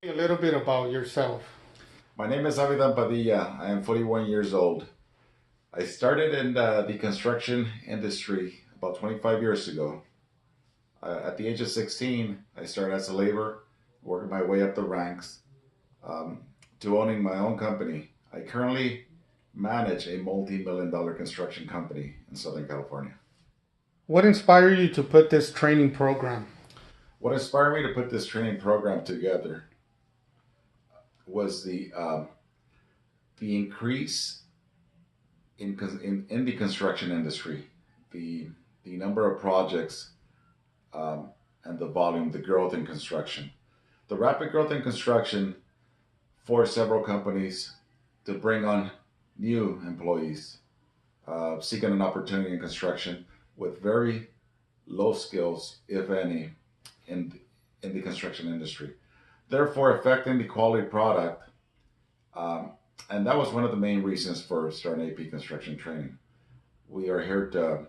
A little bit about yourself. My name is Avidan Padilla. I am 41 years old. I started in the construction industry about 25 years ago. At the age of 16, I started as a laborer, working my way up the ranks um, to owning my own company. I currently manage a multi-million dollar construction company in Southern California. What inspired you to put this training program? What inspired me to put this training program together was the increase in the construction industry, the the number of projects um, and the volume, the growth in construction, the rapid growth in construction forced several companies to bring on new employees seeking an opportunity in construction with very low skills, if any, in in the construction industry, therefore affecting the quality product. Um, and that was one of the main reasons for starting AP construction training. We are here to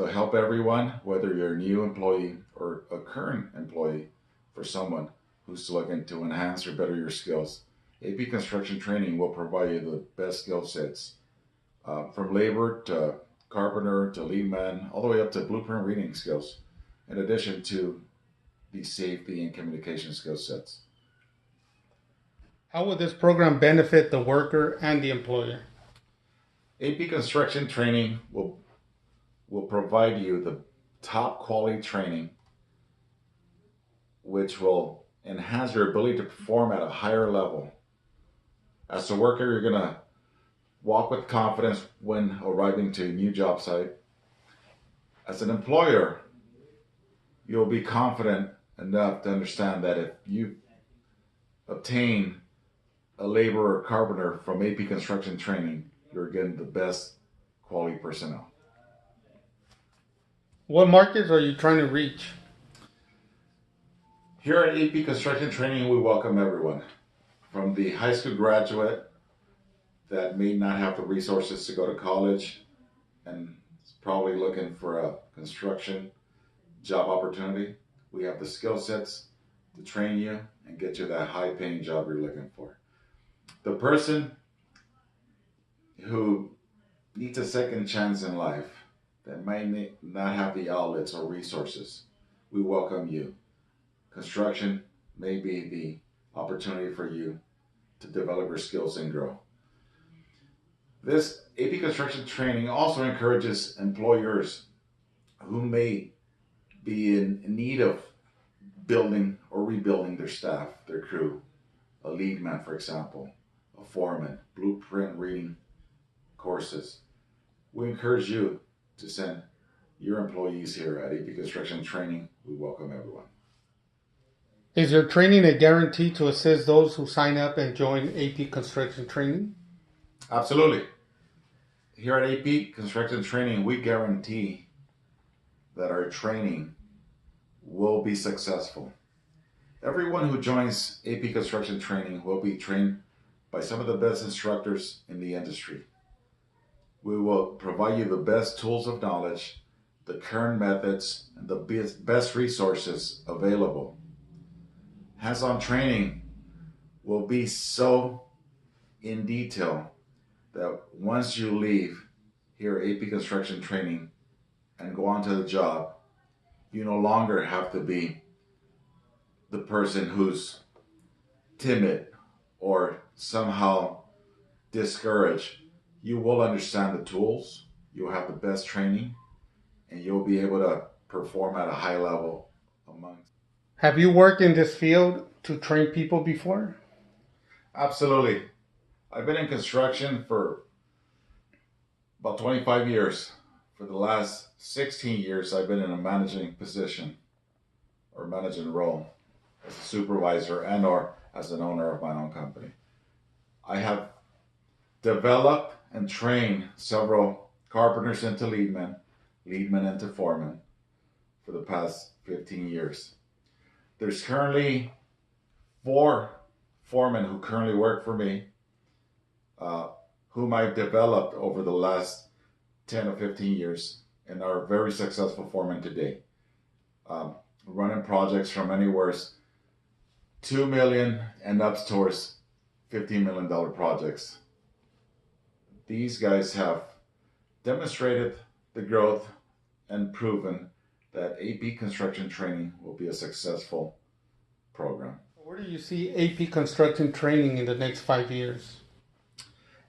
help everyone, whether you're a new employee or a current employee, for someone who's looking to enhance or better your skills. AP Construction Training will provide you the best skill sets from labor to carpenter to lead man, all the way up to blueprint reading skills, in addition to the safety and communication skill sets. How will this program benefit the worker and the employer? AP Construction Training will provide you the top quality training which will enhance your ability to perform at a higher level. As a worker, you're going to walk with confidence when arriving to a new job site. As an employer, you'll be confident enough to understand that if you obtain a laborer or carpenter from AP construction training, you're getting the best quality personnel. What markets are you trying to reach? Here at AP Construction Training, we welcome everyone from the high school graduate that may not have the resources to go to college and is probably looking for a construction job opportunity. We have the skill sets to train you and get you that high paying job you're looking for. The person who needs a second chance in life that might not have the outlets or resources, we welcome you. Construction may be the opportunity for you to develop your skills and grow. This AP construction training also encourages employers who may be in need of building or rebuilding their staff, their crew, a lead man, for example, a foreman, blueprint reading courses. We encourage you to send your employees here at AP Construction Training. We welcome everyone. Is your training a guarantee to assist those who sign up and join AP construction training? Absolutely. Here at AP Construction Training, we guarantee that our training will be successful. Everyone who joins AP Construction Training will be trained by some of the best instructors in the industry. We will provide you the best tools of knowledge, the current methods, and the best resources available. Hands-on training will be so in detail that once you leave here at AP Construction Training and go on to the job, you no longer have to be the person who's timid or somehow discouraged. You will understand the tools, you'll have the best training, and you'll be able to perform at a high level amongst. Have you worked in this field to train people before? Absolutely. I've been in construction for about 25 years. For the last 16 years, I've been in a managing position or managing role as a supervisor and or as an owner of my own company. I have developed and trained several carpenters into leadmen into foremen for the past 15 years. There's currently four foremen who currently work for me, whom I've developed over the last 10 or 15 years and are very successful foremen today. Running projects from anywhere $2 million and up towards $15 million projects. These guys have demonstrated the growth and proven that AP construction training will be a successful program. Where do you see AP construction training in the next 5 years?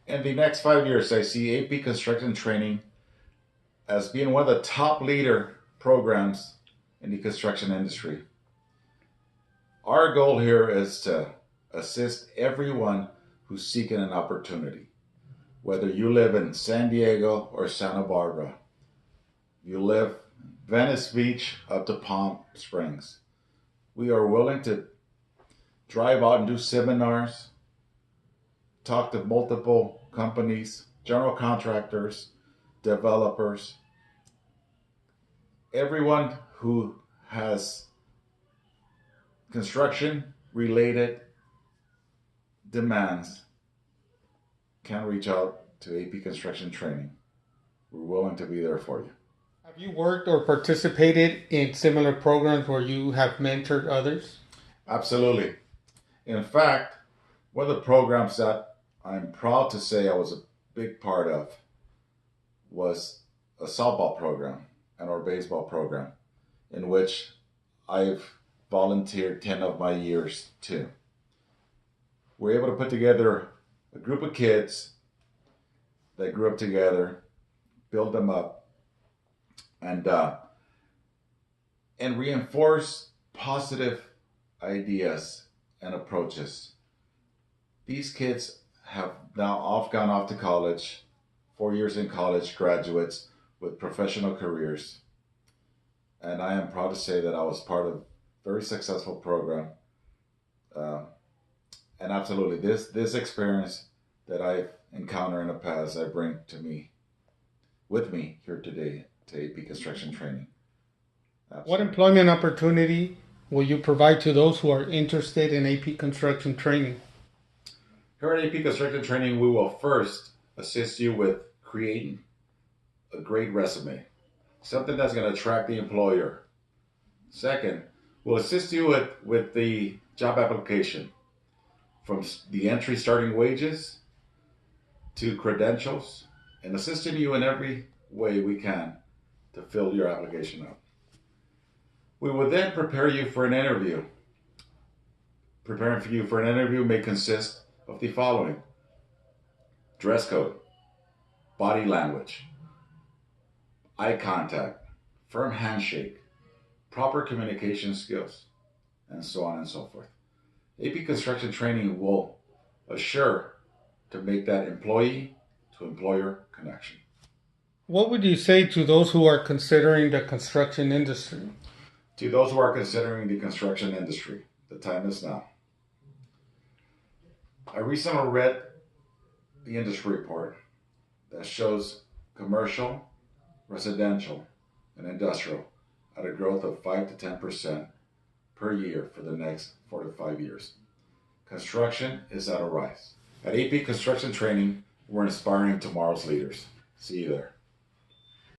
In the next 5 years, I see AP construction training as being one of the top leader programs in the construction industry. Our goal here is to assist everyone who's seeking an opportunity. Whether you live in San Diego or Santa Barbara, you live Venice Beach up to Palm Springs, we are willing to drive out and do seminars, talk to multiple companies, general contractors, developers, everyone who has construction related demands can reach out to AP Construction Training. We're willing to be there for you. Have you worked or participated in similar programs where you have mentored others? Absolutely. In fact, one of the programs that I'm proud to say I was a big part of was a softball program and our baseball program, in which I've volunteered 10 of my years too. We're able to put together a group of kids that grew up together, build them up, and reinforce positive ideas and approaches. These kids have now gone off to college, 4 years in college, graduates with professional careers. And I am proud to say that I was part of a very successful program. And absolutely, this experience that I've encountered in the past, I bring with me here today to AP Construction Training. Absolutely. What employment opportunity will you provide to those who are interested in AP Construction Training? Here at AP Construction Training, we will first assist you with creating a great resume, something that's going to attract the employer. Second, we'll assist you with the job application, from the entry starting wages to credentials, and assisting you in every way we can to fill your application out. We will then prepare you for an interview. Preparing for you for an interview may consist of the following: dress code, body language, eye contact, firm handshake, proper communication skills, and so on and so forth. AP Construction Training will assure to make that employee to employer connection. What would you say to those who are considering the construction industry? To those who are considering the construction industry, the time is now. I recently read the industry report that shows commercial, residential, and industrial at a growth of 5 to 10% per year for the next 4 to 5 years. Construction is at a rise. At AP Construction Training, we're inspiring tomorrow's leaders. See you there.